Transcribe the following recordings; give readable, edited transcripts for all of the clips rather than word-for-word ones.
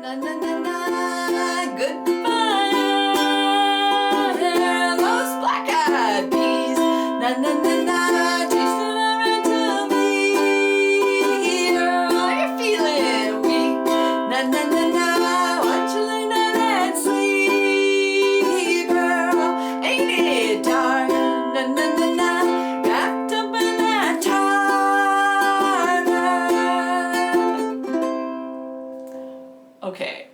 Na na na na, goodbye. Those black-eyed peas. Na na na na, tasting around to me. Girl, you're feeling weak. Na na na na, why don't you lay down and sleep, girl? Ain't it dark? Na na na na, wrapped up in that tarlatan. Okay.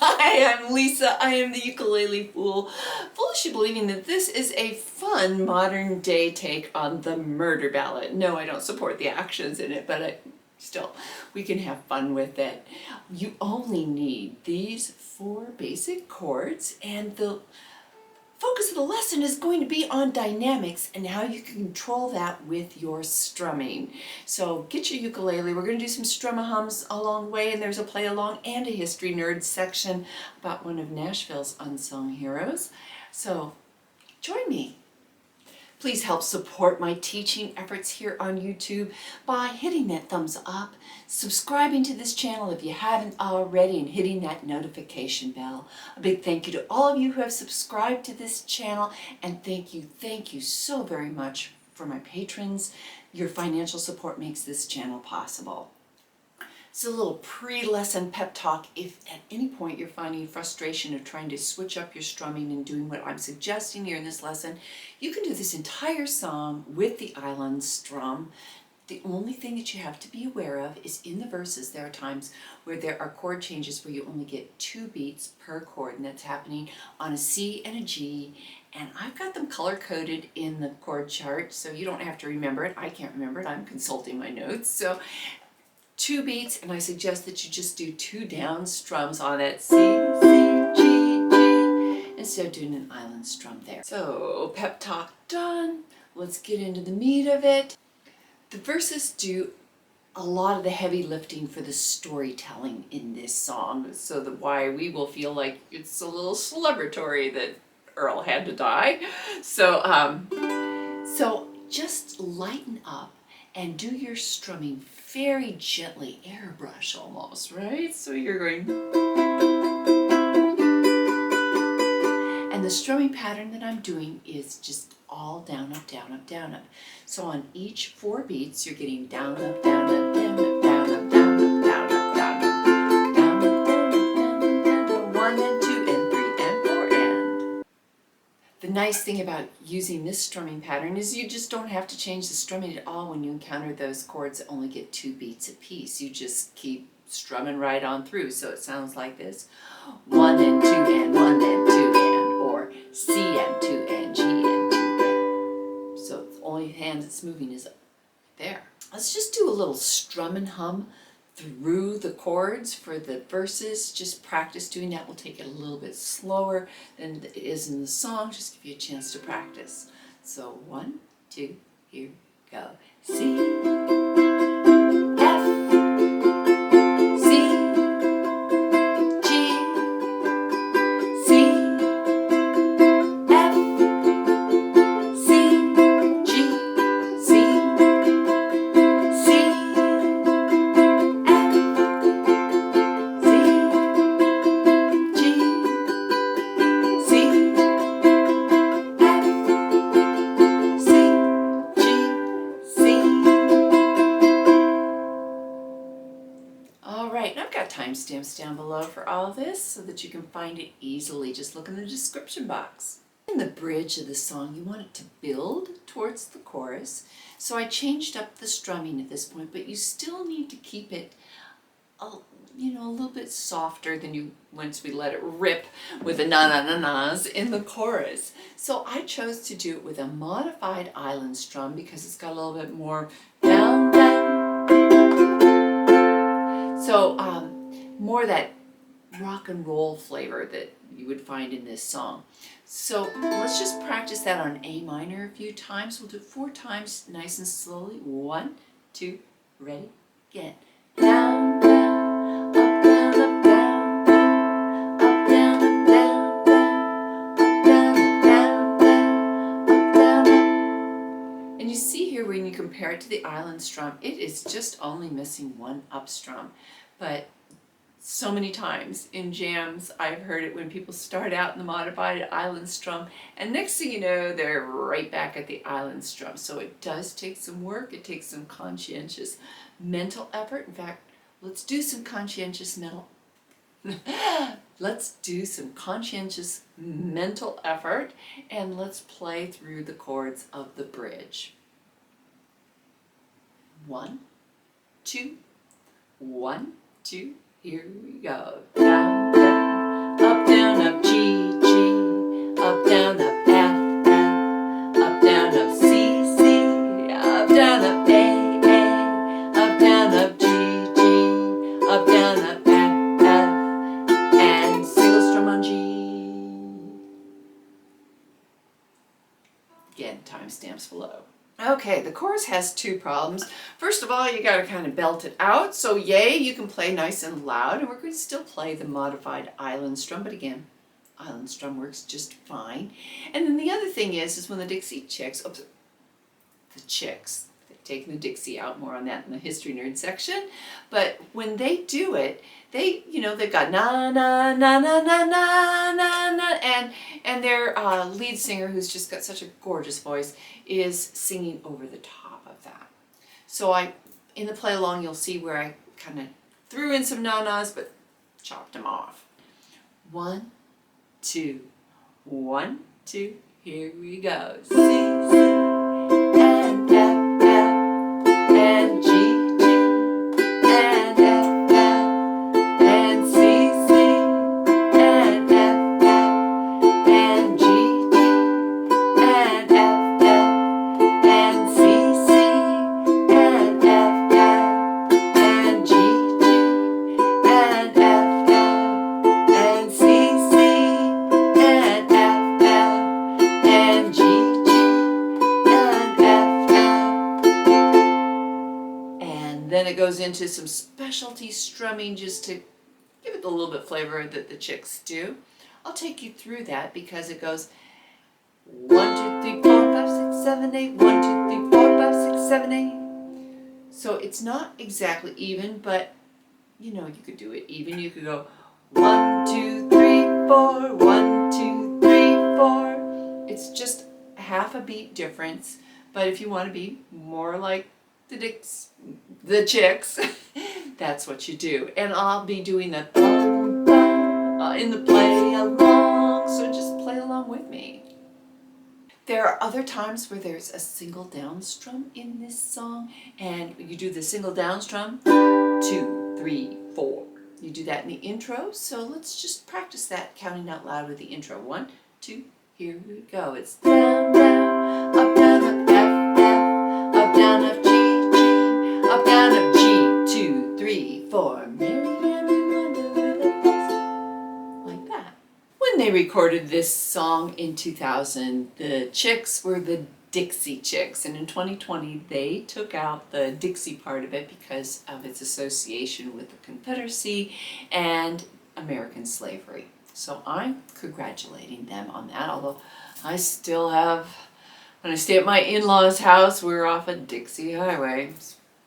Hi, I'm Lisa. I am the ukulele fool, foolishly believing that this is a fun modern day take on the murder ballad. No, I don't support the actions in it, but still, we can have fun with it. You only need these 4 basic chords, and the focus of the lesson is going to be on dynamics and how you can control that with your strumming. So get your ukulele. We're going to do some strum-a-hums along the way, and there's a play along and a history nerd section about one of Nashville's unsung heroes. So join me. Please help support my teaching efforts here on YouTube by hitting that thumbs up, subscribing to this channel if you haven't already, and hitting that notification bell. A big thank you to all of you who have subscribed to this channel, and thank you so very much for my patrons. Your financial support makes this channel possible. It's a little pre-lesson pep talk. If at any point you're finding frustration of trying to switch up your strumming and doing what I'm suggesting here in this lesson, you can do this entire song with the island strum. The only thing that you have to be aware of is in the verses there are times where there are chord changes where you only get 2 beats per chord, and that's happening on a C and a G, and I've got them color-coded in the chord chart so you don't have to remember it. I can't remember it. I'm consulting my notes. So 2 beats, and I suggest that you just do 2 down strums on that C, C, G, G, instead of doing an island strum there. So pep talk done. Let's get into the meat of it. The verses do a lot of the heavy lifting for the storytelling in this song, so that why we will feel like it's a little celebratory that Earl had to die. So just lighten up and do your strumming very gently, airbrush almost, right? So you're going, and the strumming pattern that I'm doing is just all down, up, down, up, down, up. So on each 4 beats, you're getting down, up, down, up, down, up, down, up, down, up, down, up, down, up, down, up, down, up, 1 and 2 and 3 and 4 and. The nice thing about using this strumming pattern is you just don't have to change the strumming at all when you encounter those chords that only get 2 beats apiece. You just keep strumming right on through. So it sounds like this: 1 and 2 and 1 and 2 and, or C and 2 and G and 2 and. So the only hand that's moving is up there. Let's just do a little strum and hum through the chords for the verses. Just practice doing that. We'll take it a little bit slower than it is in the song, just give you a chance to practice. So 1, 2, here we go. C, timestamps down below for all of this so that you can find it easily. Just look in the description box. In the bridge of the song, you want it to build towards the chorus. So I changed up the strumming at this point, but you still need to keep it a little bit softer than you once we let it rip with the na-na-na-nas in the chorus. So I chose to do it with a modified island strum because it's got a little bit more down, down. So more that rock and roll flavor that you would find in this song. So let's just practice that on A minor a few times. We'll do it 4 times, nice and slowly. 1, 2, ready, get down, down, up, down, up, down, down, up, down, up, down, down, up, down, up, down, up, down, up. And you see here when you compare it to the island strum, it is just only missing 1 up strum, but So many times in jams, I've heard it when people start out in the modified island strum, and next thing you know, they're right back at the island strum. So it does take some work. It takes some conscientious mental effort. In fact, let's do some conscientious mental let's do some conscientious mental effort, and let's play through the chords of the bridge. 1, 2, 1, 2, here we go. Down, down, up, G, G, up, down, up, F, F, up, down, up, C, C, up, down, up, A, A, up, down, up, G, G, up, down, up, F, F, and single strum on G. Again, timestamps below. Okay, the chorus has 2 problems. First of all, you got to kind of belt it out. So yay, you can play nice and loud, and we're going to still play the modified island strum, but again, island strum works just fine. And then the other thing is when the Dixie Chicks, the Chicks, they've taken the Dixie out, more on that in the History Nerd section, but when they do it, they, you know, they've got na na na na na na na na, and their lead singer, who's just got such a gorgeous voice, is singing over the top of that. So in the play along, you'll see where I kind of threw in some na-nas, but chopped them off. 1, 2, 1, 2, here we go. C, C, and F, F, and G, G, and F, F, and C, C, and F, F, and G, G, and F, F, and C, C, and F, F, and G, G, and F, F, and C, C, and F, F, and G, G, and F, F. And then it goes into some specialty strumming just to give it a little bit flavor that the Chicks do. I'll take you through that because it goes 1, 2, 3, 4, 5, 6, 7, 8. 1, 2, 3, 4, 5, 6, 7, 8. So it's not exactly even, but you know, you could do it even. You could go 1, 2, 3, 4, 1, 2, 3, 4. It's just half a beat difference. But if you want to be more like the Chicks, that's what you do. And I'll be doing the in the play along, so just play along with me. There are other times where there's a single down strum in this song, and you do the single down strum, 2, 3, 4. You do that in the intro, so let's just practice that counting out loud with the intro. 1, 2, here we go. It's down, down, up, F, F, up, down, up, G, G, up, down, up, G, 2, 3, 4. Like that. When they recorded this song in 2000, the Chicks were the Dixie Chicks, and in 2020 they took out the Dixie part of it because of its association with the Confederacy and American slavery. So I'm congratulating them on that, although I still have, when I stay at my in-laws' house, we're off a Dixie highway.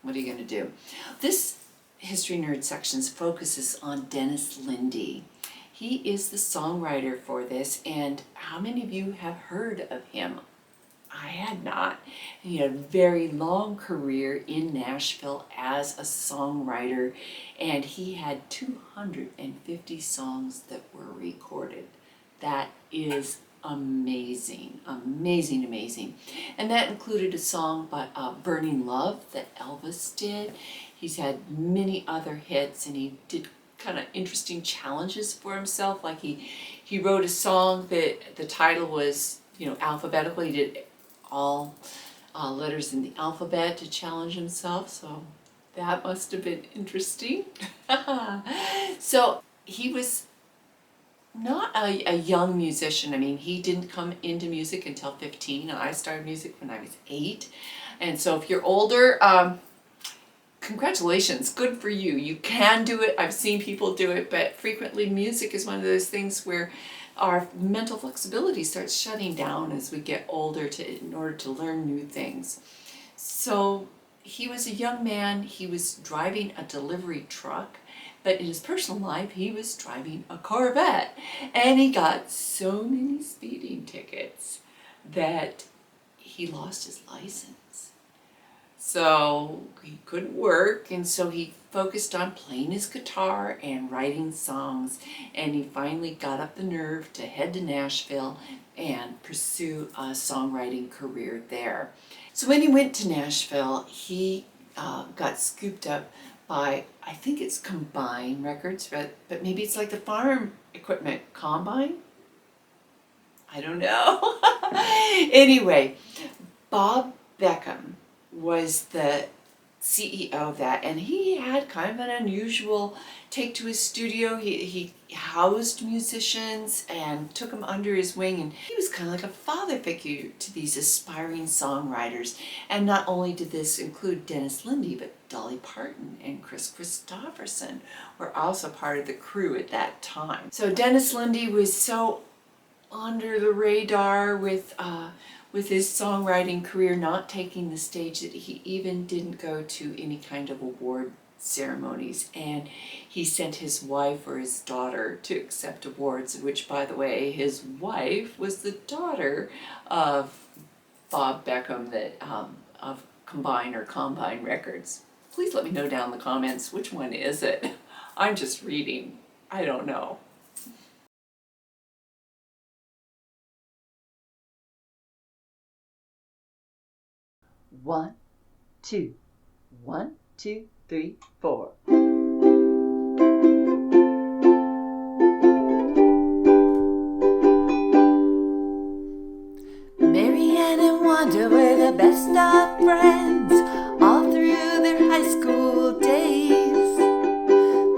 What are you going to do? This History Nerd section focuses on Dennis Lindy. He is the songwriter for this, and how many of you have heard of him? I had not. He had a very long career in Nashville as a songwriter, and he had 250 songs that were recorded. That is amazing, amazing, amazing. And that included a song by Burning Love that Elvis did. He's had many other hits, and he did kind of interesting challenges for himself. Like he wrote a song that the title was, you know, alphabetical. He did all letters in the alphabet to challenge himself, so that must have been interesting. So he was not a young musician. I mean, he didn't come into music until 15, and I started music when I was 8. And so if you're older, congratulations, good for you. You can do it. I've seen people do it, but frequently music is one of those things where our mental flexibility starts shutting down as we get older in order to learn new things. So he was a young man. He was driving a delivery truck, But in his personal life, he was driving a Corvette, and he got so many speeding tickets that he lost his license. So he couldn't work, and so he focused on playing his guitar and writing songs, and he finally got up the nerve to head to Nashville and pursue a songwriting career there. So when he went to Nashville, he got scooped up by, I think it's Combine Records, but maybe it's like the farm equipment, Combine? I don't know. Anyway, Bob Beckham was the CEO of that, and he had kind of an unusual take to his studio. He housed musicians and took them under his wing, and he was kind of like a father figure to these aspiring songwriters. And not only did this include Dennis Lindy, but Dolly Parton and Chris Christopherson were also part of the crew at that time. So Dennis Lindy was so under the radar with his songwriting career, not taking the stage, that he even didn't go to any kind of award ceremonies, and he sent his wife or his daughter to accept awards, which, by the way, his wife was the daughter of Bob Beckham, that of Combine Records. Please let me know down in the comments, which one is it? I'm just reading. I don't know. One, two, 1, 2, 3, 4. Marianne and Wanda were the best of friends all through their high school days.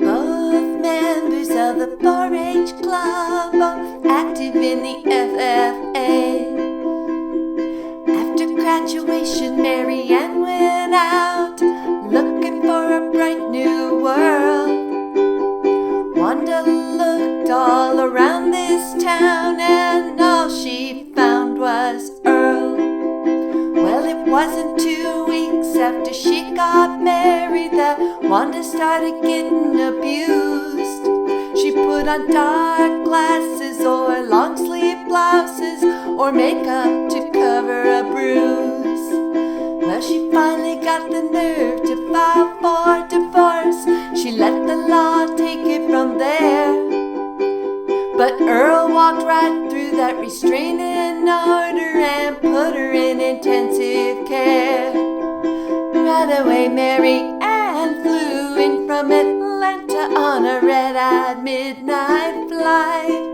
Both members of the 4-H club, both active in the FFA. After graduation, Marianne went out looking for a bright new world. Wanda looked all around this town, and all she found was Earl. Well, it wasn't 2 weeks after she got married that Wanda started getting abused. She put on dark glasses or long sleeve blouses or makeup to cover a bruise. Well, she finally got the nerve to file for divorce. She let the law take it from there. But Earl walked right through that restraining order and put her in intensive care. Right away, Marianne flew in from Atlanta on a red-eyed midnight flight.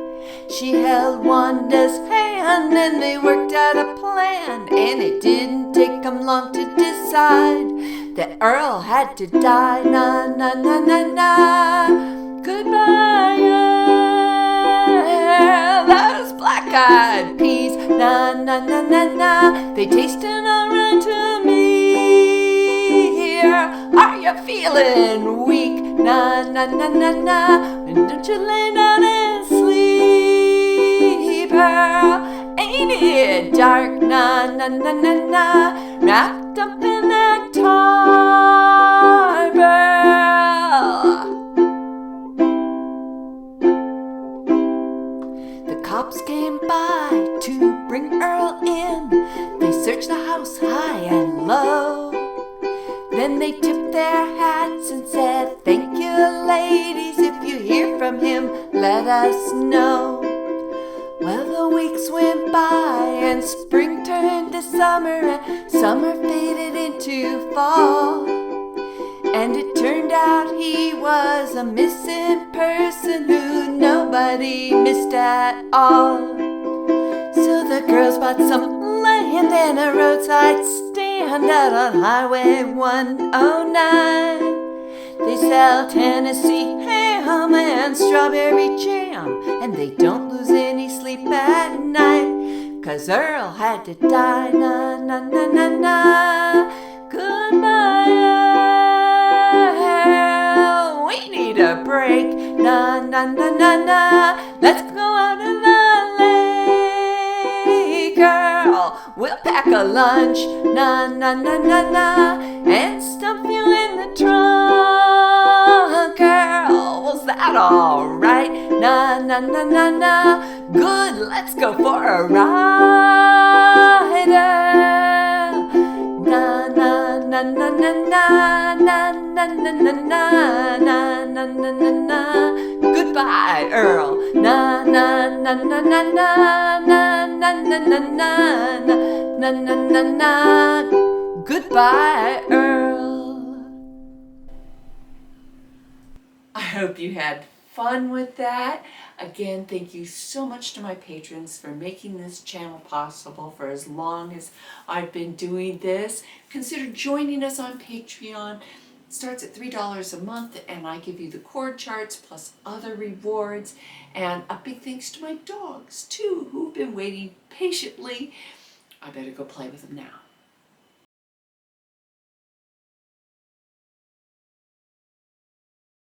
She held Wanda's hand and they worked out a plan, and it didn't take them long to decide that Earl had to die. Na na na na na. Goodbye, Earl. Those black-eyed peas. Na na na na na. They tasted alright to me. Here, are you feeling weak? Na na na na na. And don't you lay down and sleep, Earl. Ain't it dark? Na na na na na. Wrapped up in that tar barrel. The cops came by to bring Earl in. They searched the house high and low. Then they tipped their hats and said, "Thank you, ladies. If you hear from him, let us know." Well, the weeks went by and spring turned to summer and summer faded into fall. And it turned out he was a missing person who nobody missed at all. So the girls bought some land and a roadside stand out on Highway 109. They sell Tennessee ham and strawberry jam, and they don't lose any sleep at night, 'cause Earl had to die. Na na na na na. Goodbye, Earl. We need a break. Na na na na na. Let's go out to the lake, Earl. We'll pack a lunch. Na na na na na. And stuff you in the trunk, Earl. that all right? Na na na na na. Good, let's go for a ride. Na na na na na na na na na na na na na na na na. Goodbye, Earl. Na na na na na na na na na na na na na na na. Goodbye, Earl. I hope you had fun with that. Again, thank you so much to my patrons for making this channel possible for as long as I've been doing this. Consider joining us on Patreon. It starts at $3 a month, and I give you the chord charts plus other rewards. And a big thanks to my dogs too, who've been waiting patiently. I better go play with them now.